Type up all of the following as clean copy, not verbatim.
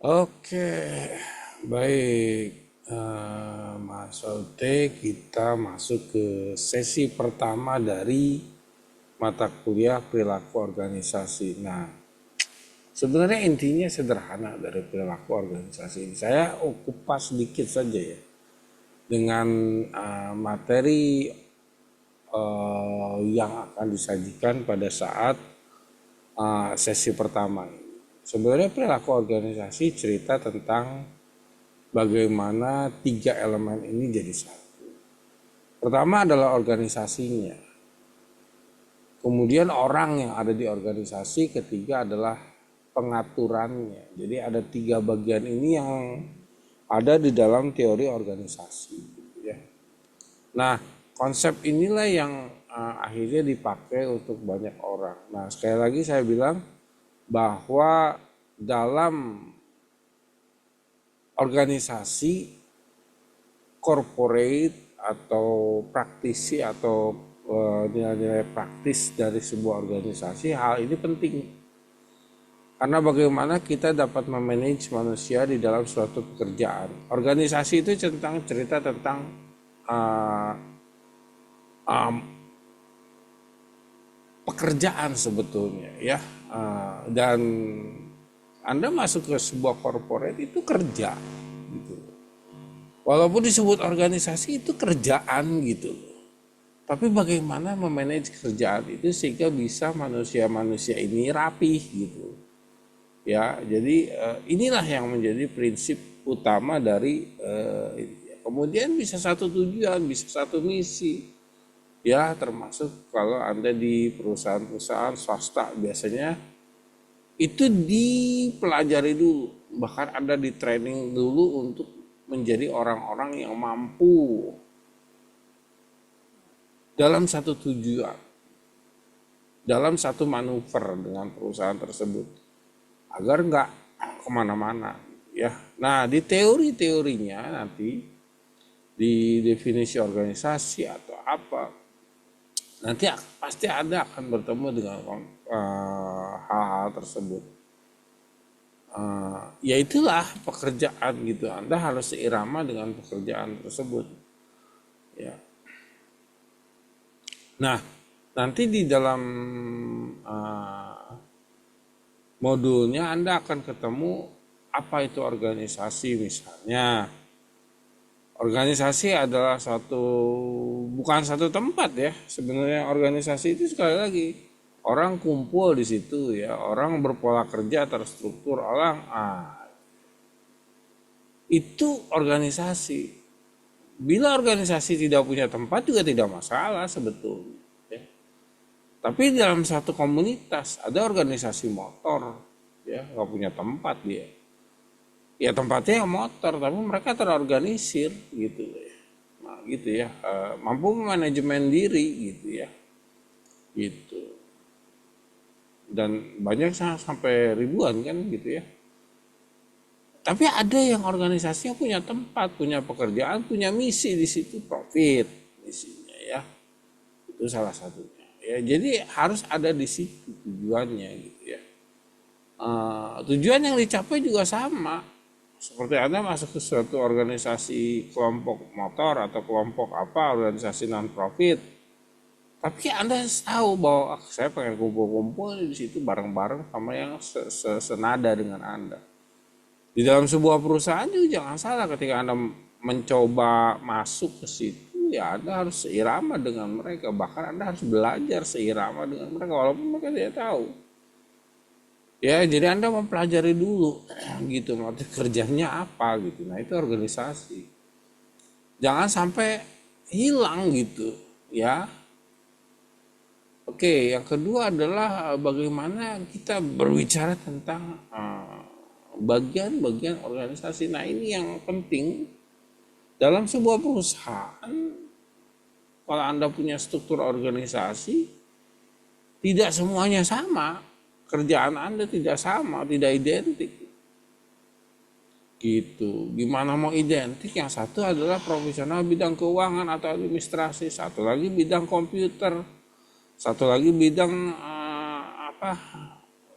Oke, baik. Mas Ote, kita masuk ke sesi pertama dari mata kuliah perilaku organisasi. Nah, sebenarnya intinya sederhana dari perilaku organisasi ini. Saya kupas sedikit saja ya dengan materi yang akan disajikan pada saat sesi pertama ini. Sebenarnya perilaku organisasi cerita tentang bagaimana tiga elemen ini jadi satu. Pertama adalah organisasinya, kemudian orang yang ada di organisasi, ketiga adalah pengaturannya. Jadi ada tiga bagian ini yang ada di dalam teori organisasi. Ya. Nah, konsep inilah yang akhirnya dipakai untuk banyak orang. Nah, sekali lagi saya bilang bahwa dalam organisasi corporate atau praktisi atau nilai-nilai praktis dari sebuah organisasi, hal ini penting karena bagaimana kita dapat memanage manusia di dalam suatu pekerjaan. Organisasi itu cerita tentang uh, um, pekerjaan sebetulnya ya. Dan Anda masuk ke sebuah corporate itu kerja gitu. Walaupun disebut organisasi itu kerjaan gitu. Tapi bagaimana memanage kerjaan itu sehingga bisa manusia-manusia ini rapih gitu. Ya, jadi inilah yang menjadi prinsip utama dari kemudian bisa satu tujuan, bisa satu misi. Ya, termasuk kalau Anda di perusahaan-perusahaan swasta biasanya itu dipelajari dulu, bahkan Anda di training dulu untuk menjadi orang-orang yang mampu dalam satu tujuan, dalam satu manuver dengan perusahaan tersebut, agar nggak kemana-mana. Ya, nah di teori-teorinya nanti di definisi organisasi atau apa, nanti pasti Anda akan bertemu dengan hal-hal tersebut. Ya itulah pekerjaan gitu. Anda harus seirama dengan pekerjaan tersebut. Ya. Nah, nanti di dalam modulnya Anda akan ketemu apa itu organisasi misalnya. Organisasi adalah bukan satu tempat ya. Sebenarnya organisasi itu sekali lagi orang kumpul di situ ya, orang berpola kerja terstruktur, itu organisasi. Bila organisasi tidak punya tempat juga tidak masalah sebetulnya. Ya. Tapi dalam satu komunitas ada organisasi motor, ya nggak punya tempat dia. Ya tempatnya motor, tapi mereka terorganisir gitu ya. Nah, gitu ya, mampu manajemen diri gitu ya, gitu. Dan banyak sampai ribuan kan gitu ya. Tapi ada yang organisasinya punya tempat, punya pekerjaan, punya misi di situ, profit misinya ya. Itu salah satunya. Ya, jadi harus ada di situ tujuannya gitu ya. Tujuan yang dicapai juga sama. Seperti Anda masuk ke suatu organisasi kelompok motor atau kelompok apa, organisasi non-profit. Tapi Anda tahu bahwa saya pengen kumpul-kumpul di situ bareng-bareng sama yang senada dengan Anda. Di dalam sebuah perusahaan juga jangan salah ketika Anda mencoba masuk ke situ, ya Anda harus seirama dengan mereka. Bahkan Anda harus belajar seirama dengan mereka walaupun mereka tidak tahu. Ya, jadi Anda mempelajari dulu gitu motif kerjanya apa gitu. Nah, itu organisasi. Jangan sampai hilang gitu, ya. Oke, yang kedua adalah bagaimana kita berbicara tentang bagian-bagian organisasi. Nah, ini yang penting dalam sebuah perusahaan. Kalau Anda punya struktur organisasi, tidak semuanya sama. Kerjaan Anda tidak sama, tidak identik. Gitu. Gimana mau identik? Yang satu adalah profesional bidang keuangan atau administrasi, satu lagi bidang komputer, satu lagi bidang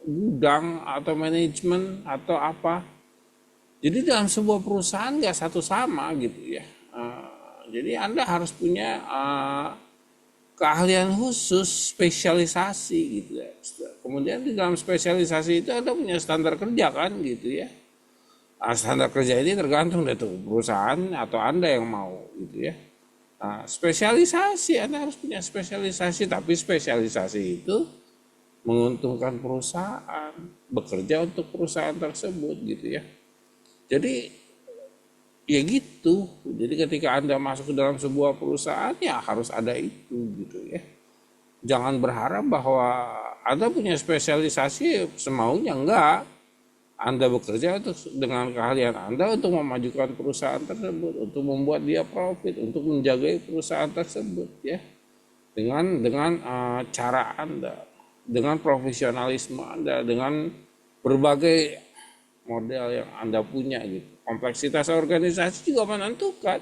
gudang atau manajemen atau apa. Jadi dalam sebuah perusahaan nggak satu sama gitu ya. Jadi Anda harus punya keahlian khusus, spesialisasi gitu ya. Kemudian di dalam spesialisasi itu Anda punya standar kerja kan gitu ya. Standar kerja ini tergantung dari perusahaan atau Anda yang mau gitu ya. Spesialisasi, Anda harus punya spesialisasi, tapi spesialisasi itu menguntungkan perusahaan, bekerja untuk perusahaan tersebut gitu ya. Jadi ya gitu. Jadi ketika Anda masuk ke dalam sebuah perusahaan ya harus ada itu gitu ya. Jangan berharap bahwa Anda punya spesialisasi semaunya, enggak. Anda bekerja untuk dengan keahlian Anda untuk memajukan perusahaan tersebut, untuk membuat dia profit, untuk menjaga perusahaan tersebut ya. Dengan cara Anda, dengan profesionalisme Anda, dengan berbagai model yang Anda punya gitu. Kompleksitas organisasi juga menentukan.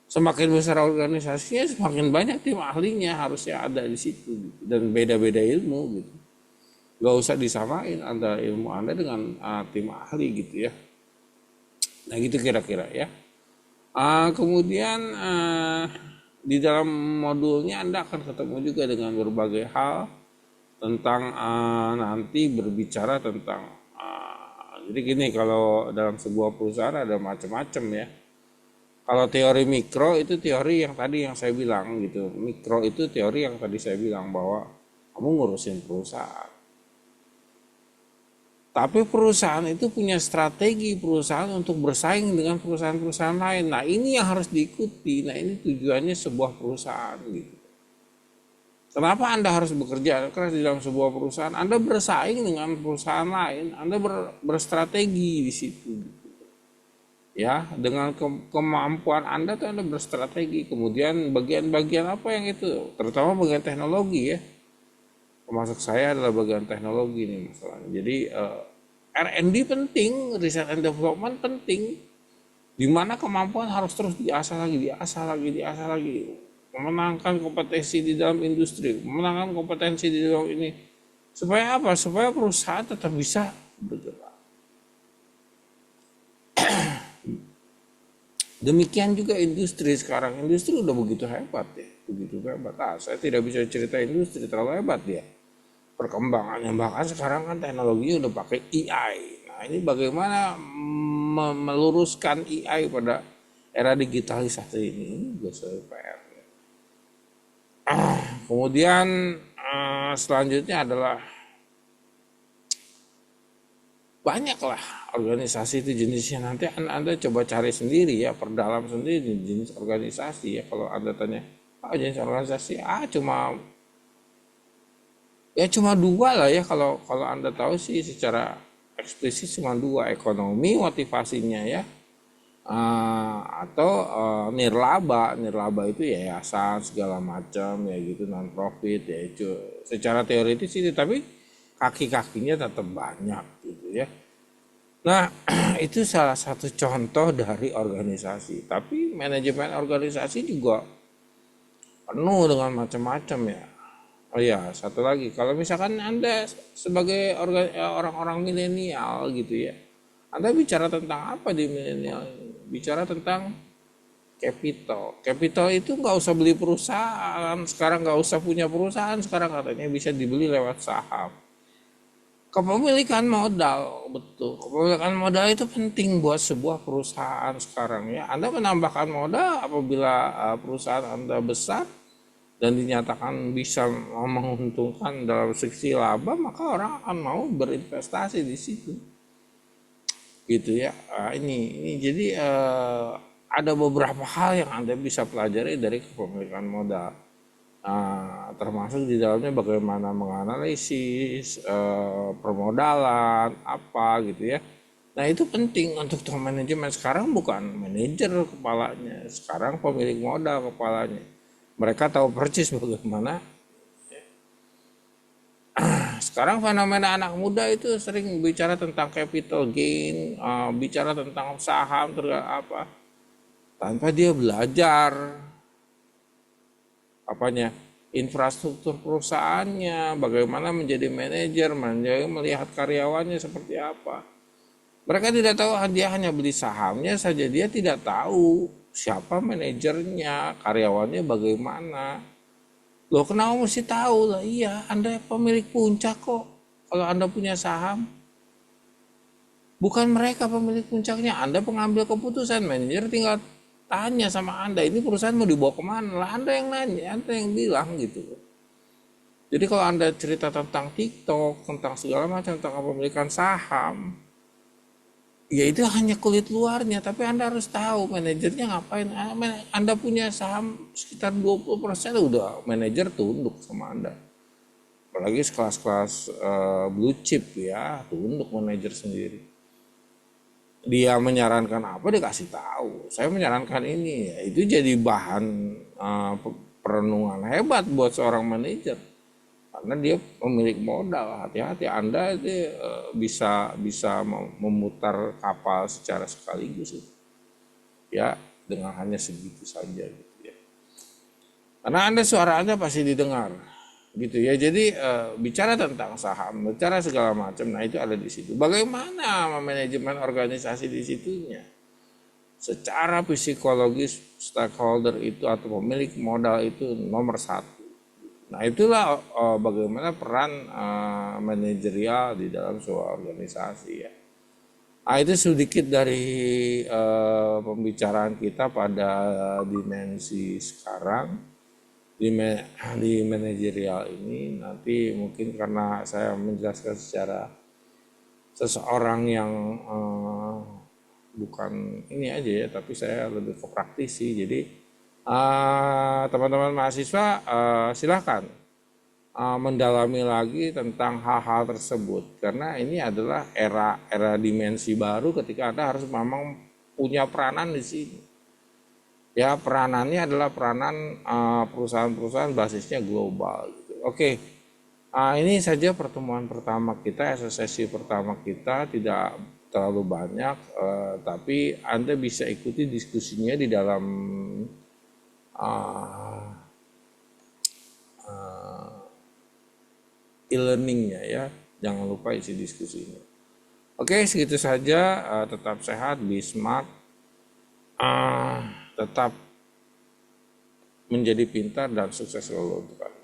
Semakin besar organisasinya, semakin banyak tim ahlinya harusnya ada di situ gitu. Dan beda-beda ilmu gitu. Gak usah disamain antara ilmu Anda dengan tim ahli gitu ya. Nah gitu kira-kira ya. Kemudian di dalam modulnya Anda akan ketemu juga dengan berbagai hal tentang nanti berbicara tentang jadi gini, kalau dalam sebuah perusahaan ada macam-macam ya. Kalau teori mikro itu teori yang tadi yang saya bilang gitu. Mikro itu teori yang tadi saya bilang bahwa kamu ngurusin perusahaan. Tapi perusahaan itu punya strategi perusahaan untuk bersaing dengan perusahaan-perusahaan lain. Nah ini yang harus diikuti. Nah ini tujuannya sebuah perusahaan gitu. Kenapa Anda harus bekerja keras di dalam sebuah perusahaan? Anda bersaing dengan perusahaan lain. Anda berstrategi di situ. Ya, dengan kemampuan Anda tuh Anda berstrategi. Kemudian bagian-bagian apa yang itu? Terutama bagian teknologi ya. Termasuk saya adalah bagian teknologi nih masalahnya. Jadi R&D penting, research and development penting. Di mana kemampuan harus terus diasah lagi. Memenangkan kompetensi di dalam industri, memenangkan kompetensi di dalam ini. Supaya apa? Supaya perusahaan tetap bisa bergerak. Demikian juga industri sekarang. Industri udah begitu hebat ya. Begitu hebat. Saya tidak bisa cerita industri terlalu hebat ya. Perkembangannya bahkan sekarang kan teknologi udah pakai AI. Nah ini bagaimana meluruskan AI pada era digitalisasi ini juga PR. Kemudian selanjutnya adalah banyaklah organisasi itu jenisnya. Nanti anda coba cari sendiri ya, perdalam sendiri jenis organisasi ya. Kalau Anda tanya jenis organisasi cuma dua lah ya, kalau Anda tahu sih secara eksplisit cuma dua, ekonomi motivasinya ya, atau nirlaba itu yayasan segala macam ya gitu, non profit ya. Itu secara teoritis itu, tapi kaki-kakinya tetap banyak gitu ya. Nah itu salah satu contoh dari organisasi. Tapi manajemen organisasi juga penuh dengan macam-macam ya. Oh ya, satu lagi, kalau misalkan Anda sebagai orang-orang milenial gitu ya, Anda bicara tentang apa di milenial? Bicara tentang capital. Capital itu nggak usah beli perusahaan, sekarang nggak usah punya perusahaan, sekarang katanya bisa dibeli lewat saham. Kepemilikan modal, betul. Kepemilikan modal itu penting buat sebuah perusahaan sekarang ya. Anda menambahkan modal apabila perusahaan Anda besar dan dinyatakan bisa menguntungkan dalam sisi laba, maka orang akan mau berinvestasi di situ gitu ya. Ini jadi ada beberapa hal yang Anda bisa pelajari dari kepemilikan modal, termasuk di dalamnya bagaimana menganalisis permodalan apa gitu ya. Nah itu penting untuk top manajemen. Sekarang bukan manajer kepalanya, sekarang pemilik modal kepalanya. Mereka tahu persis bagaimana. Sekarang fenomena anak muda itu sering bicara tentang capital gain, bicara tentang saham, apa, tanpa dia belajar infrastruktur perusahaannya, bagaimana menjadi manajer, melihat karyawannya seperti apa. Mereka tidak tahu, dia hanya beli sahamnya saja, dia tidak tahu siapa manajernya, karyawannya bagaimana. Loh, kenapa mesti tahu lah? Iya, Anda pemilik puncak kok. Kalau Anda punya saham, bukan mereka pemilik puncaknya. Anda pengambil keputusan, manajer tinggal tanya sama Anda, ini perusahaan mau dibawa kemana? Lah Anda yang nanya, Anda yang bilang gitu. Jadi kalau Anda cerita tentang TikTok, tentang segala macam, tentang kepemilikan saham, ya itu hanya kulit luarnya, tapi Anda harus tahu manajernya ngapain. Anda punya saham sekitar 20%, udah manajer tunduk sama Anda. Apalagi kelas-kelas blue chip ya, tunduk manajer sendiri. Dia menyarankan apa, dia kasih tahu. Saya menyarankan ini, ya, itu jadi bahan perenungan hebat buat seorang manajer. Karena dia pemilik modal, hati-hati Anda itu bisa memutar kapal secara sekaligus ya, dengan hanya segitu saja gitu ya. Karena suara Anda pasti didengar gitu ya. Jadi bicara tentang saham, bicara segala macam, nah itu ada di situ. Bagaimana manajemen organisasi di situnya? Secara psikologis stakeholder itu atau pemilik modal itu nomor satu. Nah itulah bagaimana peran manajerial di dalam sebuah organisasi ya. Nah, itu sedikit dari pembicaraan kita pada dimensi sekarang di manajerial ini. Nanti mungkin karena saya menjelaskan secara seseorang yang bukan ini aja ya, tapi saya lebih ke praktisi. Jadi teman-teman mahasiswa silahkan mendalami lagi tentang hal-hal tersebut, karena ini adalah era dimensi baru ketika Anda harus memang punya peranan di sini. Ya, peranannya adalah peranan perusahaan-perusahaan basisnya global. Gitu. Oke, ini saja pertemuan pertama kita, sesi pertama kita, tidak terlalu banyak, tapi Anda bisa ikuti diskusinya di dalam e-learningnya ya, jangan lupa isi diskusinya. Oke, segitu saja. Tetap sehat, be smart, tetap menjadi pintar dan sukses selalu untuk Anda.